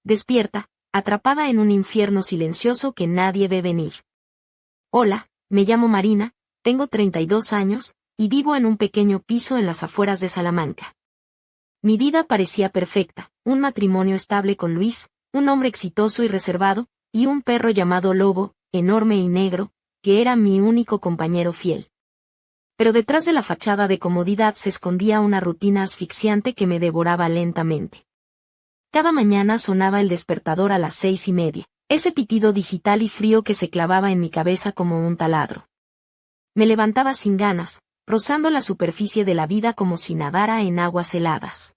despierta, atrapada en un infierno silencioso que nadie ve venir. Hola, me llamo Marina, tengo 32 años, y vivo en un pequeño piso en las afueras de Salamanca. Mi vida parecía perfecta, un matrimonio estable con Luis, un hombre exitoso y reservado, y un perro llamado Lobo, enorme y negro, que era mi único compañero fiel. Pero detrás de la fachada de comodidad se escondía una rutina asfixiante que me devoraba lentamente. Cada mañana sonaba el despertador a las 6:30, ese pitido digital y frío que se clavaba en mi cabeza como un taladro. Me levantaba sin ganas, rozando la superficie de la vida como si nadara en aguas heladas.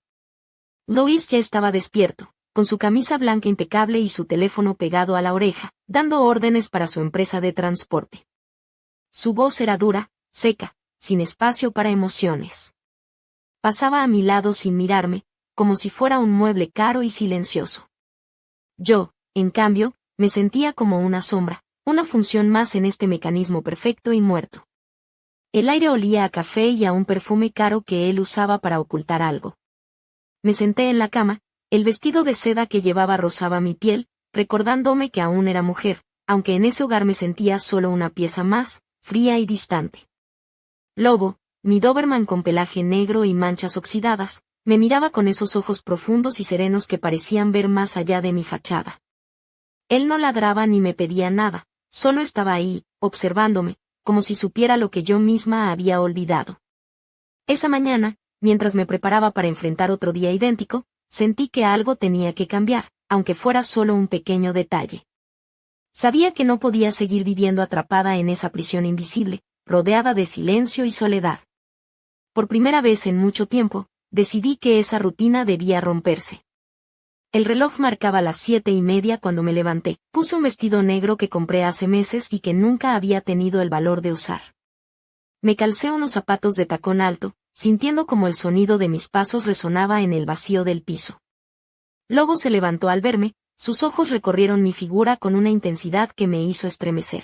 Luis ya estaba despierto, con su camisa blanca impecable y su teléfono pegado a la oreja, dando órdenes para su empresa de transporte. Su voz era dura, seca, sin espacio para emociones. Pasaba a mi lado sin mirarme, como si fuera un mueble caro y silencioso. Yo, en cambio, me sentía como una sombra, una función más en este mecanismo perfecto y muerto. El aire olía a café y a un perfume caro que él usaba para ocultar algo. Me senté en la cama, el vestido de seda que llevaba rozaba mi piel, recordándome que aún era mujer, aunque en ese hogar me sentía solo una pieza más, fría y distante. Lobo, mi Doberman con pelaje negro y manchas oxidadas, me miraba con esos ojos profundos y serenos que parecían ver más allá de mi fachada. Él no ladraba ni me pedía nada, solo estaba ahí, observándome, como si supiera lo que yo misma había olvidado. Esa mañana, mientras me preparaba para enfrentar otro día idéntico, sentí que algo tenía que cambiar, aunque fuera solo un pequeño detalle. Sabía que no podía seguir viviendo atrapada en esa prisión invisible, rodeada de silencio y soledad. Por primera vez en mucho tiempo, decidí que esa rutina debía romperse. El reloj marcaba las 7:30 cuando me levanté. Puse un vestido negro que compré hace meses y que nunca había tenido el valor de usar. Me calcé unos zapatos de tacón alto, sintiendo como el sonido de mis pasos resonaba en el vacío del piso. Lobo se levantó al verme, sus ojos recorrieron mi figura con una intensidad que me hizo estremecer.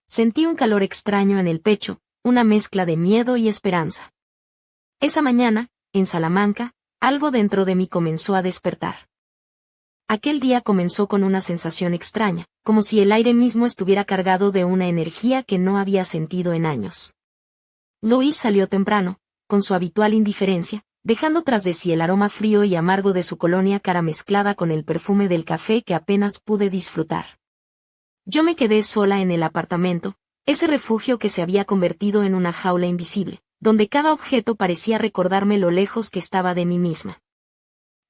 Sentí un calor extraño en el pecho, una mezcla de miedo y esperanza. Esa mañana, en Salamanca, algo dentro de mí comenzó a despertar. Aquel día comenzó con una sensación extraña, como si el aire mismo estuviera cargado de una energía que no había sentido en años. Luis salió temprano, con su habitual indiferencia, dejando tras de sí el aroma frío y amargo de su colonia cara mezclada con el perfume del café que apenas pude disfrutar. Yo me quedé sola en el apartamento, ese refugio que se había convertido en una jaula invisible, donde cada objeto parecía recordarme lo lejos que estaba de mí misma.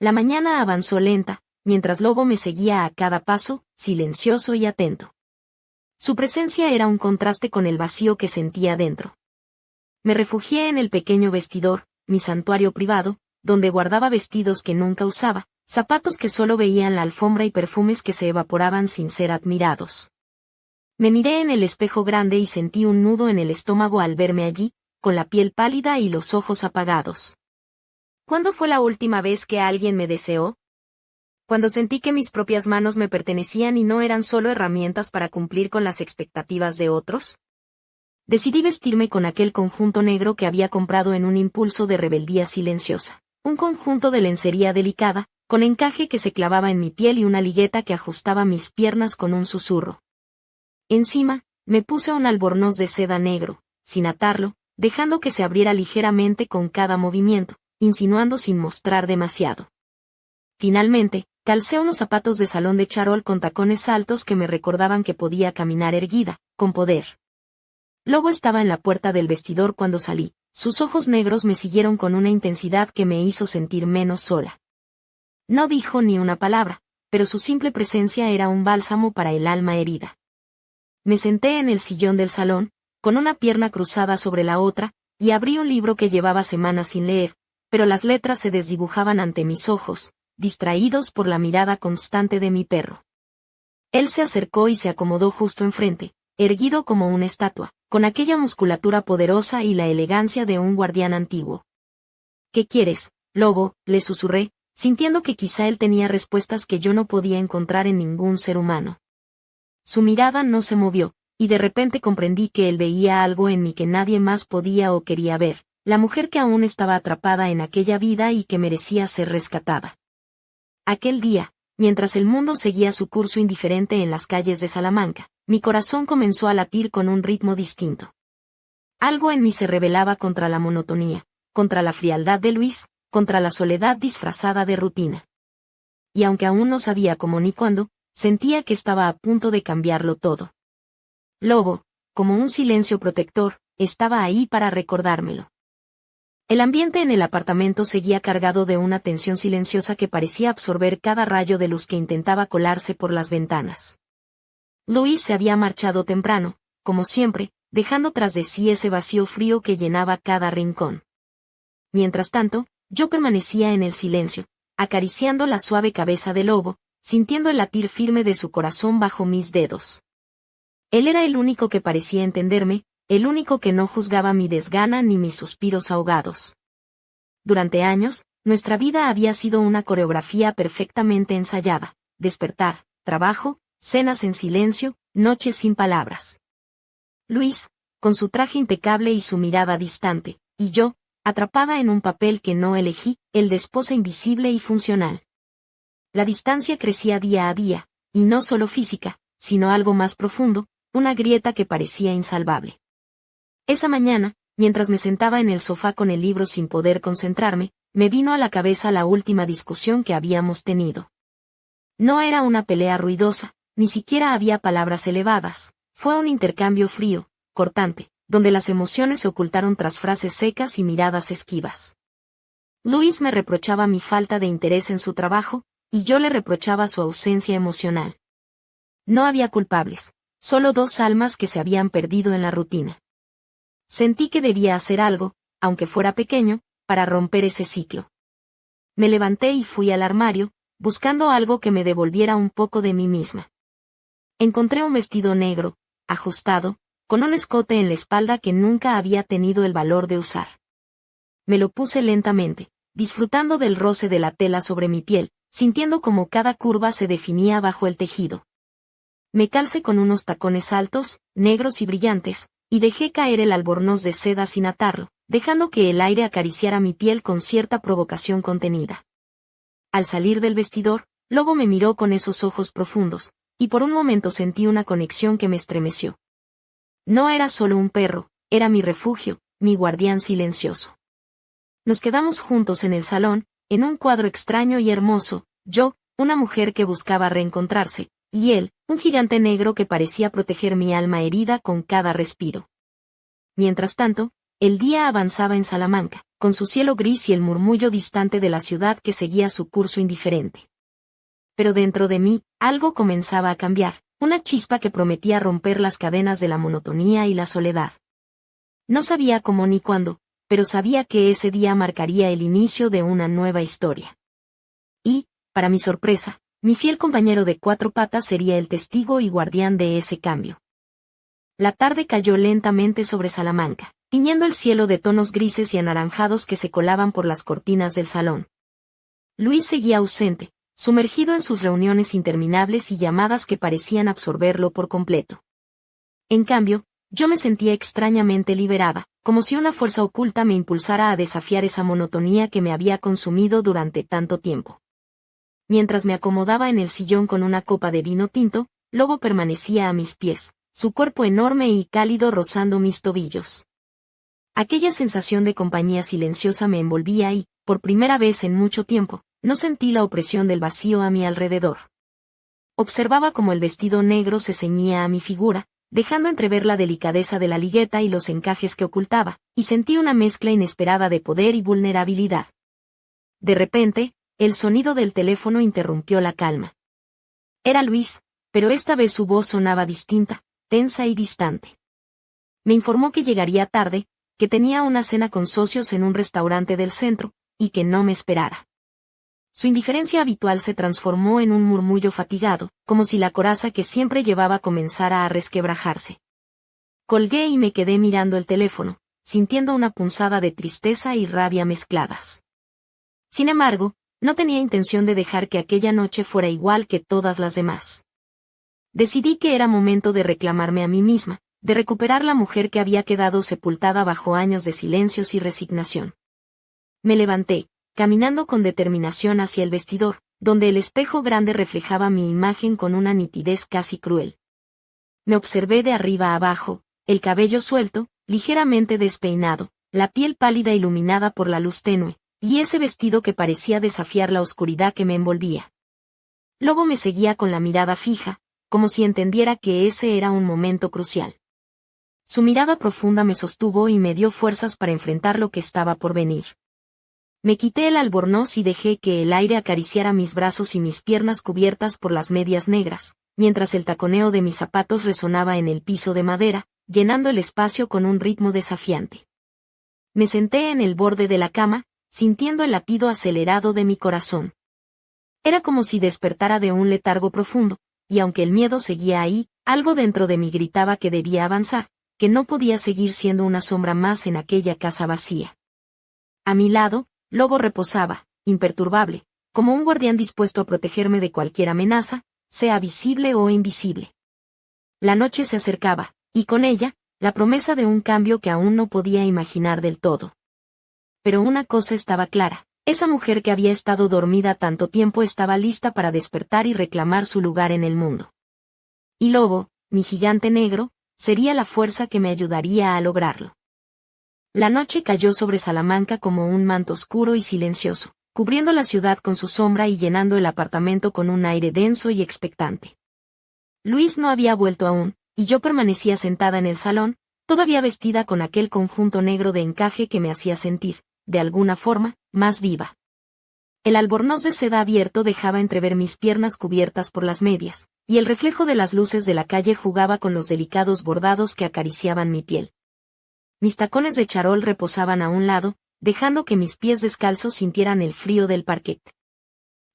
La mañana avanzó lenta, mientras Lobo me seguía a cada paso, silencioso y atento. Su presencia era un contraste con el vacío que sentía dentro. Me refugié en el pequeño vestidor, mi santuario privado, donde guardaba vestidos que nunca usaba, zapatos que solo veían la alfombra y perfumes que se evaporaban sin ser admirados. Me miré en el espejo grande y sentí un nudo en el estómago al verme allí, con la piel pálida y los ojos apagados. ¿Cuándo fue la última vez que alguien me deseó? Cuando sentí que mis propias manos me pertenecían y no eran solo herramientas para cumplir con las expectativas de otros. Decidí vestirme con aquel conjunto negro que había comprado en un impulso de rebeldía silenciosa. Un conjunto de lencería delicada, con encaje que se clavaba en mi piel y una ligueta que ajustaba mis piernas con un susurro. Encima, me puse un albornoz de seda negro, sin atarlo, dejando que se abriera ligeramente con cada movimiento, insinuando sin mostrar demasiado. Finalmente, calcé unos zapatos de salón de charol con tacones altos que me recordaban que podía caminar erguida, con poder. Lobo estaba en la puerta del vestidor cuando salí, sus ojos negros me siguieron con una intensidad que me hizo sentir menos sola. No dijo ni una palabra, pero su simple presencia era un bálsamo para el alma herida. Me senté en el sillón del salón, con una pierna cruzada sobre la otra, y abrí un libro que llevaba semanas sin leer, pero las letras se desdibujaban ante mis ojos, distraídos por la mirada constante de mi perro. Él se acercó y se acomodó justo enfrente, erguido como una estatua, con aquella musculatura poderosa y la elegancia de un guardián antiguo. ¿Qué quieres, Lobo?, le susurré, sintiendo que quizá él tenía respuestas que yo no podía encontrar en ningún ser humano. Su mirada no se movió, y de repente comprendí que él veía algo en mí que nadie más podía o quería ver, la mujer que aún estaba atrapada en aquella vida y que merecía ser rescatada. Aquel día, mientras el mundo seguía su curso indiferente en las calles de Salamanca, mi corazón comenzó a latir con un ritmo distinto. Algo en mí se rebelaba contra la monotonía, contra la frialdad de Luis, contra la soledad disfrazada de rutina. Y aunque aún no sabía cómo ni cuándo, sentía que estaba a punto de cambiarlo todo. Lobo, como un silencio protector, estaba ahí para recordármelo. El ambiente en el apartamento seguía cargado de una tensión silenciosa que parecía absorber cada rayo de luz que intentaba colarse por las ventanas. Luis se había marchado temprano, como siempre, dejando tras de sí ese vacío frío que llenaba cada rincón. Mientras tanto, yo permanecía en el silencio, acariciando la suave cabeza de Lobo, sintiendo el latir firme de su corazón bajo mis dedos. Él era el único que parecía entenderme, el único que no juzgaba mi desgana ni mis suspiros ahogados. Durante años, nuestra vida había sido una coreografía perfectamente ensayada: despertar, trabajo, cenas en silencio, noches sin palabras. Luis, con su traje impecable y su mirada distante, y yo, atrapada en un papel que no elegí, el de esposa invisible y funcional. La distancia crecía día a día, y no solo física, sino algo más profundo, una grieta que parecía insalvable. Esa mañana, mientras me sentaba en el sofá con el libro sin poder concentrarme, me vino a la cabeza la última discusión que habíamos tenido. No era una pelea ruidosa, ni siquiera había palabras elevadas, fue un intercambio frío, cortante, donde las emociones se ocultaron tras frases secas y miradas esquivas. Luis me reprochaba mi falta de interés en su trabajo, y yo le reprochaba su ausencia emocional. No había culpables, solo dos almas que se habían perdido en la rutina. Sentí que debía hacer algo, aunque fuera pequeño, para romper ese ciclo. Me levanté y fui al armario, buscando algo que me devolviera un poco de mí misma. Encontré un vestido negro, ajustado, con un escote en la espalda que nunca había tenido el valor de usar. Me lo puse lentamente, disfrutando del roce de la tela sobre mi piel, sintiendo como cada curva se definía bajo el tejido. Me calcé con unos tacones altos, negros y brillantes, y dejé caer el albornoz de seda sin atarlo, dejando que el aire acariciara mi piel con cierta provocación contenida. Al salir del vestidor, Lobo me miró con esos ojos profundos, y por un momento sentí una conexión que me estremeció. No era solo un perro, era mi refugio, mi guardián silencioso. Nos quedamos juntos en el salón, en un cuadro extraño y hermoso, yo, una mujer que buscaba reencontrarse, y él, un gigante negro que parecía proteger mi alma herida con cada respiro. Mientras tanto, el día avanzaba en Salamanca, con su cielo gris y el murmullo distante de la ciudad que seguía su curso indiferente. Pero dentro de mí, algo comenzaba a cambiar, una chispa que prometía romper las cadenas de la monotonía y la soledad. No sabía cómo ni cuándo, pero sabía que ese día marcaría el inicio de una nueva historia. Y, para mi sorpresa, mi fiel compañero de cuatro patas sería el testigo y guardián de ese cambio. La tarde cayó lentamente sobre Salamanca, tiñendo el cielo de tonos grises y anaranjados que se colaban por las cortinas del salón. Luis seguía ausente, sumergido en sus reuniones interminables y llamadas que parecían absorberlo por completo. En cambio, yo me sentía extrañamente liberada, como si una fuerza oculta me impulsara a desafiar esa monotonía que me había consumido durante tanto tiempo. Mientras me acomodaba en el sillón con una copa de vino tinto, Lobo permanecía a mis pies, su cuerpo enorme y cálido rozando mis tobillos. Aquella sensación de compañía silenciosa me envolvía y, por primera vez en mucho tiempo, no sentí la opresión del vacío a mi alrededor. Observaba cómo el vestido negro se ceñía a mi figura, dejando entrever la delicadeza de la ligueta y los encajes que ocultaba, y sentí una mezcla inesperada de poder y vulnerabilidad. De repente, el sonido del teléfono interrumpió la calma. Era Luis, pero esta vez su voz sonaba distinta, tensa y distante. Me informó que llegaría tarde, que tenía una cena con socios en un restaurante del centro, y que no me esperara. Su indiferencia habitual se transformó en un murmullo fatigado, como si la coraza que siempre llevaba comenzara a resquebrajarse. Colgué y me quedé mirando el teléfono, sintiendo una punzada de tristeza y rabia mezcladas. Sin embargo, no tenía intención de dejar que aquella noche fuera igual que todas las demás. Decidí que era momento de reclamarme a mí misma, de recuperar la mujer que había quedado sepultada bajo años de silencios y resignación. Me levanté, caminando con determinación hacia el vestidor, donde el espejo grande reflejaba mi imagen con una nitidez casi cruel. Me observé de arriba a abajo, el cabello suelto, ligeramente despeinado, la piel pálida iluminada por la luz tenue, y ese vestido que parecía desafiar la oscuridad que me envolvía. Lobo me seguía con la mirada fija, como si entendiera que ese era un momento crucial. Su mirada profunda me sostuvo y me dio fuerzas para enfrentar lo que estaba por venir. Me quité el albornoz y dejé que el aire acariciara mis brazos y mis piernas cubiertas por las medias negras, mientras el taconeo de mis zapatos resonaba en el piso de madera, llenando el espacio con un ritmo desafiante. Me senté en el borde de la cama, sintiendo el latido acelerado de mi corazón. Era como si despertara de un letargo profundo, y aunque el miedo seguía ahí, algo dentro de mí gritaba que debía avanzar, que no podía seguir siendo una sombra más en aquella casa vacía. A mi lado, Lobo reposaba, imperturbable, como un guardián dispuesto a protegerme de cualquier amenaza, sea visible o invisible. La noche se acercaba, y con ella, la promesa de un cambio que aún no podía imaginar del todo. Pero una cosa estaba clara, esa mujer que había estado dormida tanto tiempo estaba lista para despertar y reclamar su lugar en el mundo. Y Lobo, mi gigante negro, sería la fuerza que me ayudaría a lograrlo. La noche cayó sobre Salamanca como un manto oscuro y silencioso, cubriendo la ciudad con su sombra y llenando el apartamento con un aire denso y expectante. Luis no había vuelto aún, y yo permanecía sentada en el salón, todavía vestida con aquel conjunto negro de encaje que me hacía sentir, de alguna forma, más viva. El albornoz de seda abierto dejaba entrever mis piernas cubiertas por las medias, y el reflejo de las luces de la calle jugaba con los delicados bordados que acariciaban mi piel. Mis tacones de charol reposaban a un lado, dejando que mis pies descalzos sintieran el frío del parquet.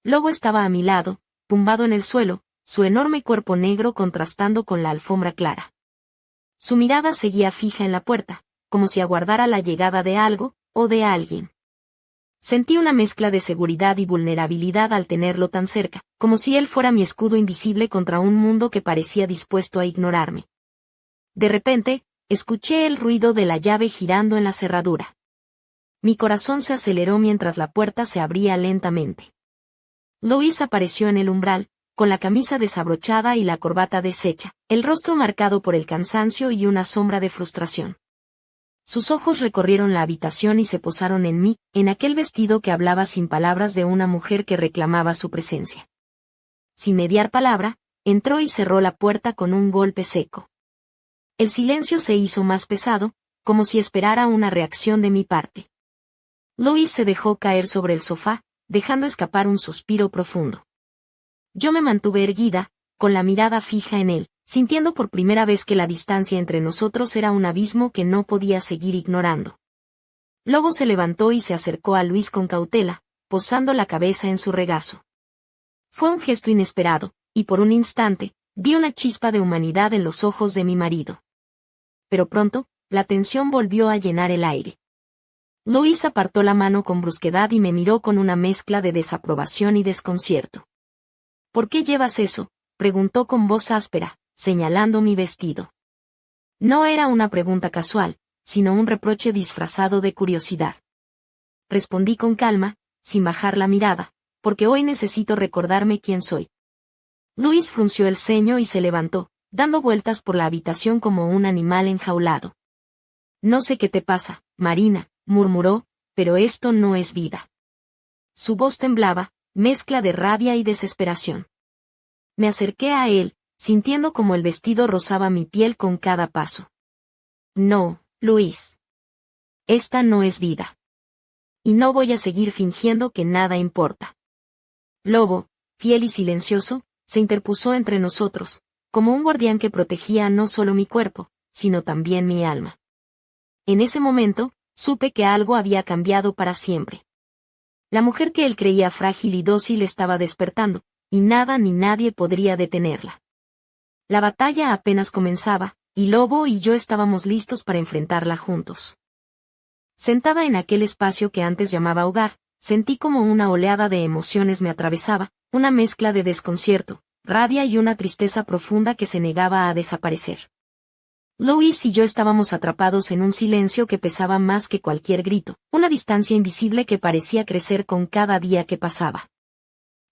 Lobo estaba a mi lado, tumbado en el suelo, su enorme cuerpo negro contrastando con la alfombra clara. Su mirada seguía fija en la puerta, como si aguardara la llegada de algo, o de alguien. Sentí una mezcla de seguridad y vulnerabilidad al tenerlo tan cerca, como si él fuera mi escudo invisible contra un mundo que parecía dispuesto a ignorarme. De repente, escuché el ruido de la llave girando en la cerradura. Mi corazón se aceleró mientras la puerta se abría lentamente. Luis apareció en el umbral, con la camisa desabrochada y la corbata deshecha, el rostro marcado por el cansancio y una sombra de frustración. Sus ojos recorrieron la habitación y se posaron en mí, en aquel vestido que hablaba sin palabras de una mujer que reclamaba su presencia. Sin mediar palabra, entró y cerró la puerta con un golpe seco. El silencio se hizo más pesado, como si esperara una reacción de mi parte. Luis se dejó caer sobre el sofá, dejando escapar un suspiro profundo. Yo me mantuve erguida, con la mirada fija en él, sintiendo por primera vez que la distancia entre nosotros era un abismo que no podía seguir ignorando. Lobo se levantó y se acercó a Luis con cautela, posando la cabeza en su regazo. Fue un gesto inesperado, y por un instante, vi una chispa de humanidad en los ojos de mi marido. Pero pronto, la tensión volvió a llenar el aire. Luis apartó la mano con brusquedad y me miró con una mezcla de desaprobación y desconcierto. ¿Por qué llevas eso?, preguntó con voz áspera, señalando mi vestido. No era una pregunta casual, sino un reproche disfrazado de curiosidad. Respondí con calma, sin bajar la mirada, porque hoy necesito recordarme quién soy. Luis frunció el ceño y se levantó, dando vueltas por la habitación como un animal enjaulado. No sé qué te pasa, Marina, murmuró, pero esto no es vida. Su voz temblaba, mezcla de rabia y desesperación. Me acerqué a él, sintiendo como el vestido rozaba mi piel con cada paso. No, Luis. Esta no es vida. Y no voy a seguir fingiendo que nada importa. Lobo, fiel y silencioso, se interpuso entre nosotros, como un guardián que protegía no solo mi cuerpo, sino también mi alma. En ese momento, supe que algo había cambiado para siempre. La mujer que él creía frágil y dócil estaba despertando, y nada ni nadie podría detenerla. La batalla apenas comenzaba, y Lobo y yo estábamos listos para enfrentarla juntos. Sentada en aquel espacio que antes llamaba hogar, sentí como una oleada de emociones me atravesaba, una mezcla de desconcierto, rabia y una tristeza profunda que se negaba a desaparecer. Luis y yo estábamos atrapados en un silencio que pesaba más que cualquier grito, una distancia invisible que parecía crecer con cada día que pasaba.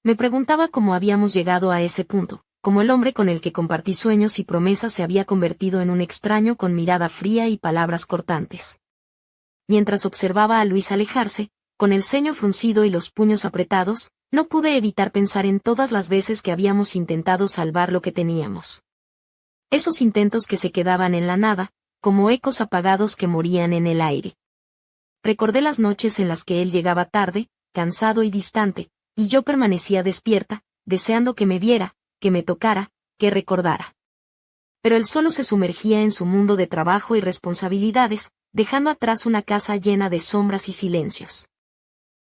Me preguntaba cómo habíamos llegado a ese punto, cómo el hombre con el que compartí sueños y promesas se había convertido en un extraño con mirada fría y palabras cortantes. Mientras observaba a Luis alejarse, con el ceño fruncido y los puños apretados, no pude evitar pensar en todas las veces que habíamos intentado salvar lo que teníamos. Esos intentos que se quedaban en la nada, como ecos apagados que morían en el aire. Recordé las noches en las que él llegaba tarde, cansado y distante, y yo permanecía despierta, deseando que me viera, que me tocara, que recordara. Pero él solo se sumergía en su mundo de trabajo y responsabilidades, dejando atrás una casa llena de sombras y silencios.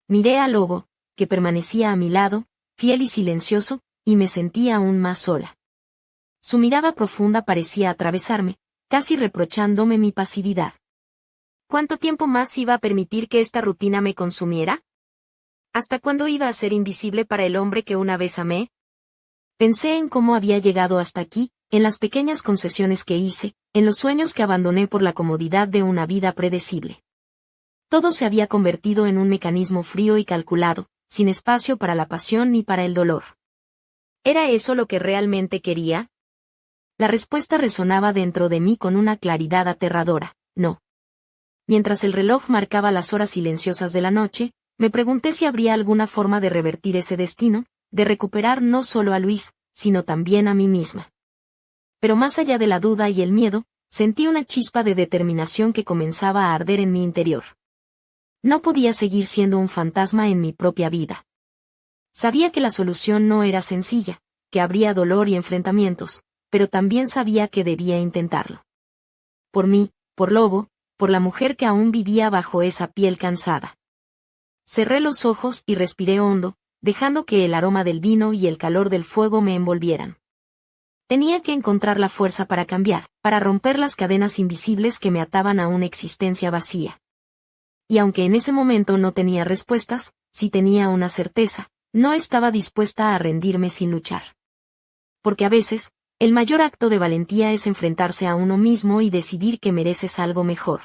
Miré al lobo, que permanecía a mi lado, fiel y silencioso, y me sentía aún más sola. Su mirada profunda parecía atravesarme, casi reprochándome mi pasividad. ¿Cuánto tiempo más iba a permitir que esta rutina me consumiera? ¿Hasta cuándo iba a ser invisible para el hombre que una vez amé? Pensé en cómo había llegado hasta aquí, en las pequeñas concesiones que hice, en los sueños que abandoné por la comodidad de una vida predecible. Todo se había convertido en un mecanismo frío y calculado, sin espacio para la pasión ni para el dolor. ¿Era eso lo que realmente quería? La respuesta resonaba dentro de mí con una claridad aterradora, no. Mientras el reloj marcaba las horas silenciosas de la noche, me pregunté si habría alguna forma de revertir ese destino, de recuperar no solo a Luis, sino también a mí misma. Pero más allá de la duda y el miedo, sentí una chispa de determinación que comenzaba a arder en mi interior. No podía seguir siendo un fantasma en mi propia vida. Sabía que la solución no era sencilla, que habría dolor y enfrentamientos, pero también sabía que debía intentarlo. Por mí, por Lobo, por la mujer que aún vivía bajo esa piel cansada. Cerré los ojos y respiré hondo, dejando que el aroma del vino y el calor del fuego me envolvieran. Tenía que encontrar la fuerza para cambiar, para romper las cadenas invisibles que me ataban a una existencia vacía. Y aunque en ese momento no tenía respuestas, sí tenía una certeza, no estaba dispuesta a rendirme sin luchar. Porque a veces, el mayor acto de valentía es enfrentarse a uno mismo y decidir que mereces algo mejor.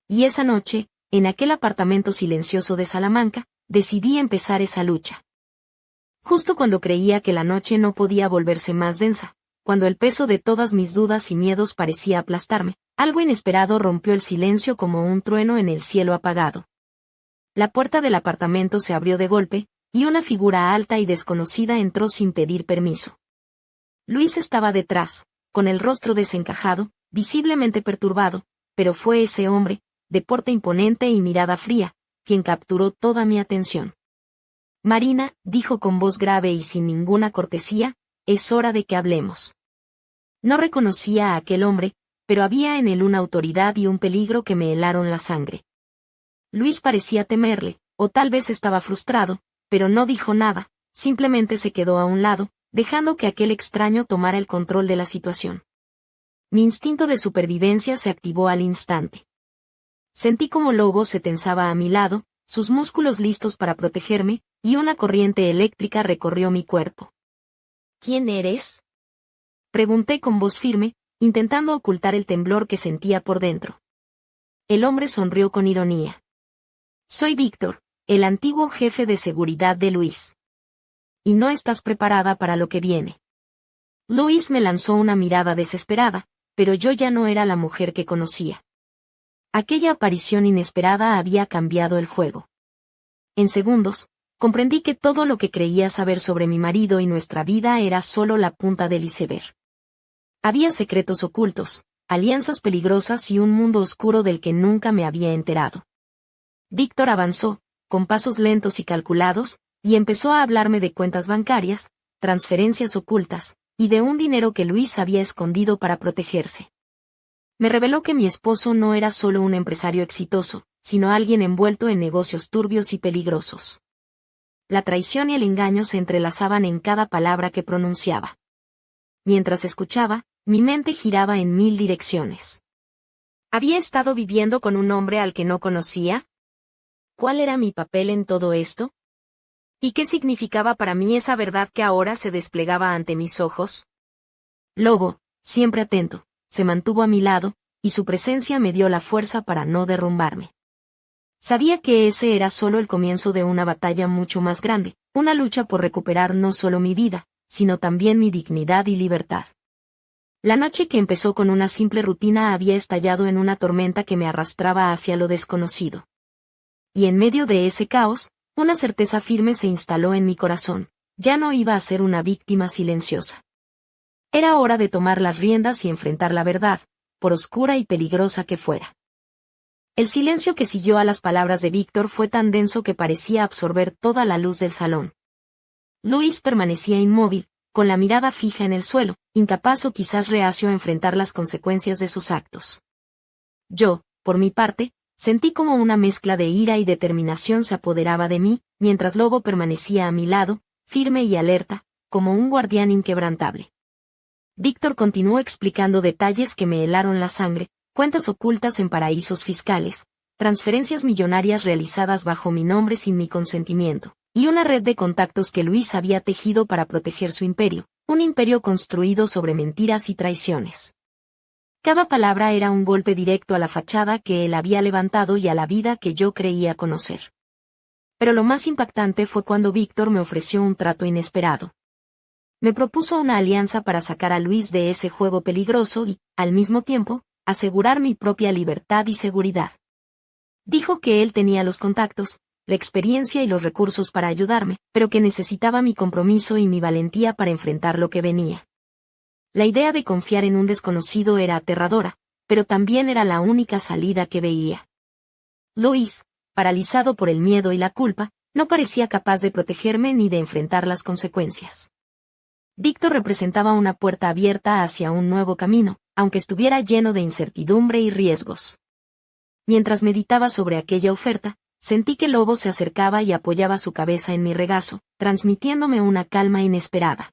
Y esa noche, en aquel apartamento silencioso de Salamanca, decidí empezar esa lucha. Justo cuando creía que la noche no podía volverse más densa, cuando el peso de todas mis dudas y miedos parecía aplastarme, algo inesperado rompió el silencio como un trueno en el cielo apagado. La puerta del apartamento se abrió de golpe, y una figura alta y desconocida entró sin pedir permiso. Luis estaba detrás, con el rostro desencajado, visiblemente perturbado, pero fue ese hombre, de porte imponente y mirada fría, quien capturó toda mi atención. Marina, dijo con voz grave y sin ninguna cortesía, es hora de que hablemos. No reconocía a aquel hombre, pero había en él una autoridad y un peligro que me helaron la sangre. Luis parecía temerle, o tal vez estaba frustrado, pero no dijo nada, simplemente se quedó a un lado, dejando que aquel extraño tomara el control de la situación. Mi instinto de supervivencia se activó al instante. Sentí como Lobo se tensaba a mi lado, sus músculos listos para protegerme, y una corriente eléctrica recorrió mi cuerpo. ¿Quién eres?, pregunté con voz firme, intentando ocultar el temblor que sentía por dentro. El hombre sonrió con ironía. Soy Víctor, el antiguo jefe de seguridad de Luis. Y no estás preparada para lo que viene. Luis me lanzó una mirada desesperada, pero yo ya no era la mujer que conocía. Aquella aparición inesperada había cambiado el juego. En segundos, comprendí que todo lo que creía saber sobre mi marido y nuestra vida era solo la punta del iceberg. Había secretos ocultos, alianzas peligrosas y un mundo oscuro del que nunca me había enterado. Víctor avanzó, con pasos lentos y calculados, y empezó a hablarme de cuentas bancarias, transferencias ocultas, y de un dinero que Luis había escondido para protegerse. Me reveló que mi esposo no era solo un empresario exitoso, sino alguien envuelto en negocios turbios y peligrosos. La traición y el engaño se entrelazaban en cada palabra que pronunciaba. Mientras escuchaba, mi mente giraba en 1000 direcciones. ¿Había estado viviendo con un hombre al que no conocía? ¿Cuál era mi papel en todo esto? ¿Y qué significaba para mí esa verdad que ahora se desplegaba ante mis ojos? Lobo, siempre atento, se mantuvo a mi lado, y su presencia me dio la fuerza para no derrumbarme. Sabía que ese era solo el comienzo de una batalla mucho más grande, una lucha por recuperar no solo mi vida, sino también mi dignidad y libertad. La noche que empezó con una simple rutina había estallado en una tormenta que me arrastraba hacia lo desconocido. Y en medio de ese caos, una certeza firme se instaló en mi corazón: ya no iba a ser una víctima silenciosa. Era hora de tomar las riendas y enfrentar la verdad, por oscura y peligrosa que fuera. El silencio que siguió a las palabras de Víctor fue tan denso que parecía absorber toda la luz del salón. Luis permanecía inmóvil, con la mirada fija en el suelo, incapaz o quizás reacio a enfrentar las consecuencias de sus actos. Yo, por mi parte, sentí como una mezcla de ira y determinación se apoderaba de mí, mientras Lobo permanecía a mi lado, firme y alerta, como un guardián inquebrantable. Víctor continuó explicando detalles que me helaron la sangre: cuentas ocultas en paraísos fiscales, transferencias millonarias realizadas bajo mi nombre sin mi consentimiento, y una red de contactos que Luis había tejido para proteger su imperio, un imperio construido sobre mentiras y traiciones. Cada palabra era un golpe directo a la fachada que él había levantado y a la vida que yo creía conocer. Pero lo más impactante fue cuando Víctor me ofreció un trato inesperado. Me propuso una alianza para sacar a Luis de ese juego peligroso y, al mismo tiempo, asegurar mi propia libertad y seguridad. Dijo que él tenía los contactos, la experiencia y los recursos para ayudarme, pero que necesitaba mi compromiso y mi valentía para enfrentar lo que venía. La idea de confiar en un desconocido era aterradora, pero también era la única salida que veía. Luis, paralizado por el miedo y la culpa, no parecía capaz de protegerme ni de enfrentar las consecuencias. Víctor representaba una puerta abierta hacia un nuevo camino, aunque estuviera lleno de incertidumbre y riesgos. Mientras meditaba sobre aquella oferta, sentí que Lobo se acercaba y apoyaba su cabeza en mi regazo, transmitiéndome una calma inesperada.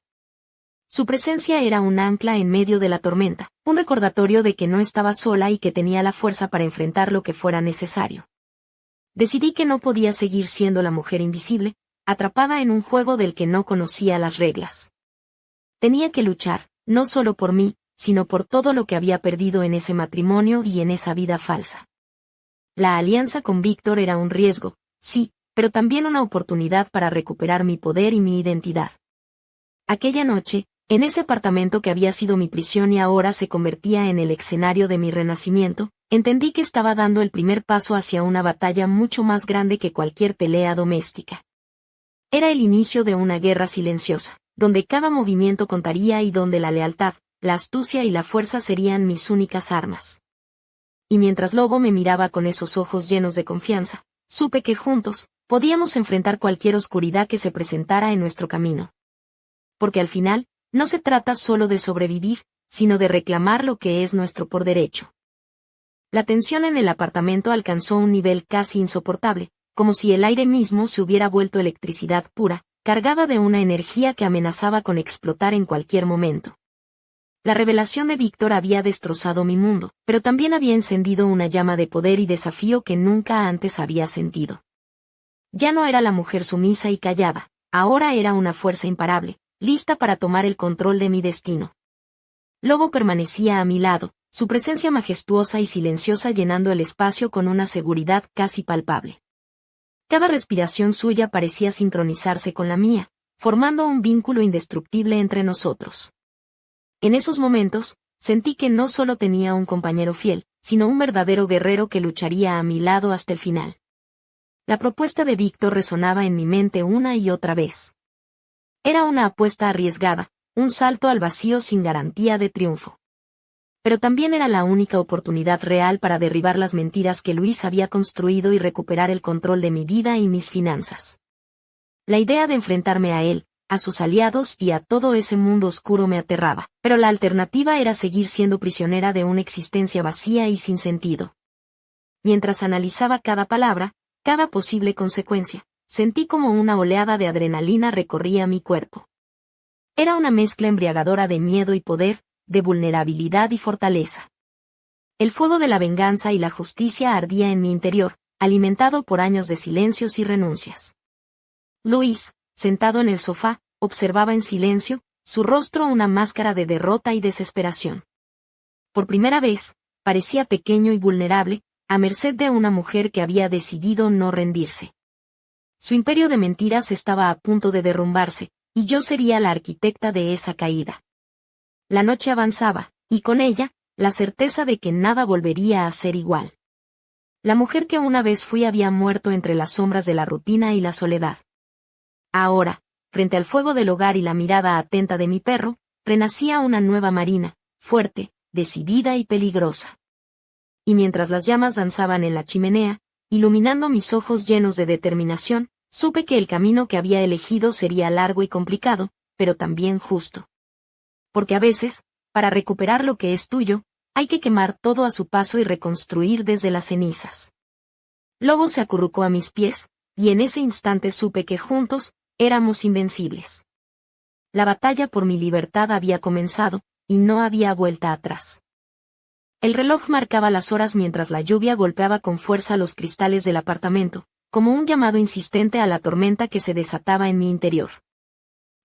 Su presencia era un ancla en medio de la tormenta, un recordatorio de que no estaba sola y que tenía la fuerza para enfrentar lo que fuera necesario. Decidí que no podía seguir siendo la mujer invisible, atrapada en un juego del que no conocía las reglas. Tenía que luchar, no solo por mí, sino por todo lo que había perdido en ese matrimonio y en esa vida falsa. La alianza con Víctor era un riesgo, sí, pero también una oportunidad para recuperar mi poder y mi identidad. Aquella noche, en ese apartamento que había sido mi prisión y ahora se convertía en el escenario de mi renacimiento, entendí que estaba dando el primer paso hacia una batalla mucho más grande que cualquier pelea doméstica. Era el inicio de una guerra silenciosa, donde cada movimiento contaría y donde la lealtad, la astucia y la fuerza serían mis únicas armas. Y mientras Lobo me miraba con esos ojos llenos de confianza, supe que juntos podíamos enfrentar cualquier oscuridad que se presentara en nuestro camino. Porque al final, no se trata solo de sobrevivir, sino de reclamar lo que es nuestro por derecho. La tensión en el apartamento alcanzó un nivel casi insoportable, como si el aire mismo se hubiera vuelto electricidad pura, cargada de una energía que amenazaba con explotar en cualquier momento. La revelación de Víctor había destrozado mi mundo, pero también había encendido una llama de poder y desafío que nunca antes había sentido. Ya no era la mujer sumisa y callada, ahora era una fuerza imparable, lista para tomar el control de mi destino. Lobo permanecía a mi lado, su presencia majestuosa y silenciosa llenando el espacio con una seguridad casi palpable. Cada respiración suya parecía sincronizarse con la mía, formando un vínculo indestructible entre nosotros. En esos momentos, sentí que no solo tenía un compañero fiel, sino un verdadero guerrero que lucharía a mi lado hasta el final. La propuesta de Víctor resonaba en mi mente una y otra vez. Era una apuesta arriesgada, un salto al vacío sin garantía de triunfo. Pero también era la única oportunidad real para derribar las mentiras que Luis había construido y recuperar el control de mi vida y mis finanzas. La idea de enfrentarme a él, a sus aliados y a todo ese mundo oscuro me aterraba, pero la alternativa era seguir siendo prisionera de una existencia vacía y sin sentido. Mientras analizaba cada palabra, cada posible consecuencia, sentí como una oleada de adrenalina recorría mi cuerpo. Era una mezcla embriagadora de miedo y poder, de vulnerabilidad y fortaleza. El fuego de la venganza y la justicia ardía en mi interior, alimentado por años de silencios y renuncias. Luis, sentado en el sofá, observaba en silencio, su rostro una máscara de derrota y desesperación. Por primera vez, parecía pequeño y vulnerable, a merced de una mujer que había decidido no rendirse. Su imperio de mentiras estaba a punto de derrumbarse, y yo sería la arquitecta de esa caída. La noche avanzaba, y con ella, la certeza de que nada volvería a ser igual. La mujer que una vez fui había muerto entre las sombras de la rutina y la soledad. Ahora, frente al fuego del hogar y la mirada atenta de mi perro, renacía una nueva Marina, fuerte, decidida y peligrosa. Y mientras las llamas danzaban en la chimenea, iluminando mis ojos llenos de determinación, supe que el camino que había elegido sería largo y complicado, pero también justo. Porque a veces, para recuperar lo que es tuyo, hay que quemar todo a su paso y reconstruir desde las cenizas. Lobo se acurrucó a mis pies, y en ese instante supe que juntos, éramos invencibles. La batalla por mi libertad había comenzado, y no había vuelta atrás. El reloj marcaba las horas mientras la lluvia golpeaba con fuerza los cristales del apartamento, como un llamado insistente a la tormenta que se desataba en mi interior.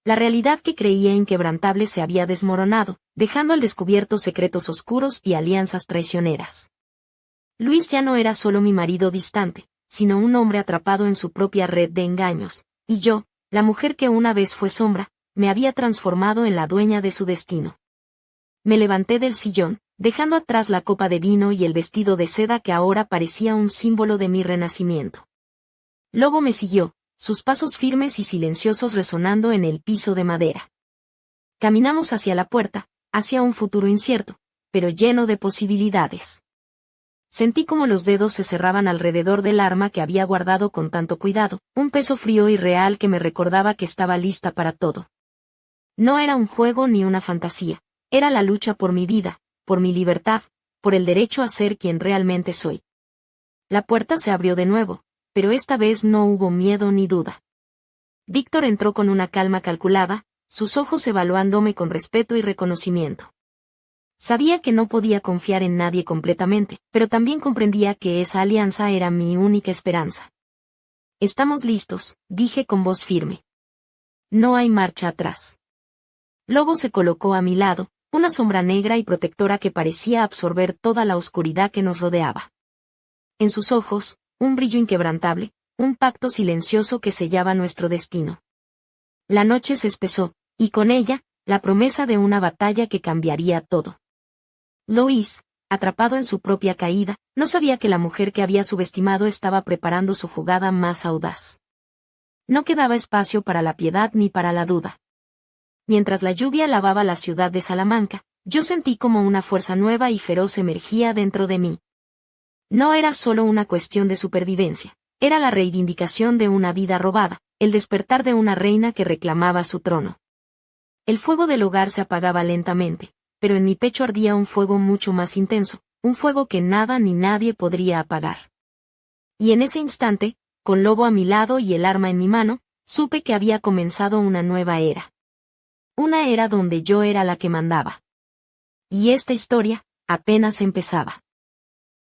La realidad que creía inquebrantable se había desmoronado, dejando al descubierto secretos oscuros y alianzas traicioneras. Luis ya no era solo mi marido distante, sino un hombre atrapado en su propia red de engaños, y yo, la mujer que una vez fue sombra, me había transformado en la dueña de su destino. Me levanté del sillón, dejando atrás la copa de vino y el vestido de seda que ahora parecía un símbolo de mi renacimiento. Lobo me siguió, sus pasos firmes y silenciosos resonando en el piso de madera. Caminamos hacia la puerta, hacia un futuro incierto, pero lleno de posibilidades. Sentí como los dedos se cerraban alrededor del arma que había guardado con tanto cuidado, un peso frío y real que me recordaba que estaba lista para todo. No era un juego ni una fantasía, era la lucha por mi vida, por mi libertad, por el derecho a ser quien realmente soy. La puerta se abrió de nuevo, pero esta vez no hubo miedo ni duda. Víctor entró con una calma calculada, sus ojos evaluándome con respeto y reconocimiento. Sabía que no podía confiar en nadie completamente, pero también comprendía que esa alianza era mi única esperanza. «Estamos listos», dije con voz firme. «No hay marcha atrás». Lobo se colocó a mi lado, una sombra negra y protectora que parecía absorber toda la oscuridad que nos rodeaba. En sus ojos, un brillo inquebrantable, un pacto silencioso que sellaba nuestro destino. La noche se espesó, y con ella, la promesa de una batalla que cambiaría todo. Luis, atrapado en su propia caída, no sabía que la mujer que había subestimado estaba preparando su jugada más audaz. No quedaba espacio para la piedad ni para la duda. Mientras la lluvia lavaba la ciudad de Salamanca, yo sentí como una fuerza nueva y feroz emergía dentro de mí. No era solo una cuestión de supervivencia, era la reivindicación de una vida robada, el despertar de una reina que reclamaba su trono. El fuego del hogar se apagaba lentamente, pero en mi pecho ardía un fuego mucho más intenso, un fuego que nada ni nadie podría apagar. Y en ese instante, con Lobo a mi lado y el arma en mi mano, supe que había comenzado una nueva era. Una era donde yo era la que mandaba. Y esta historia, apenas empezaba.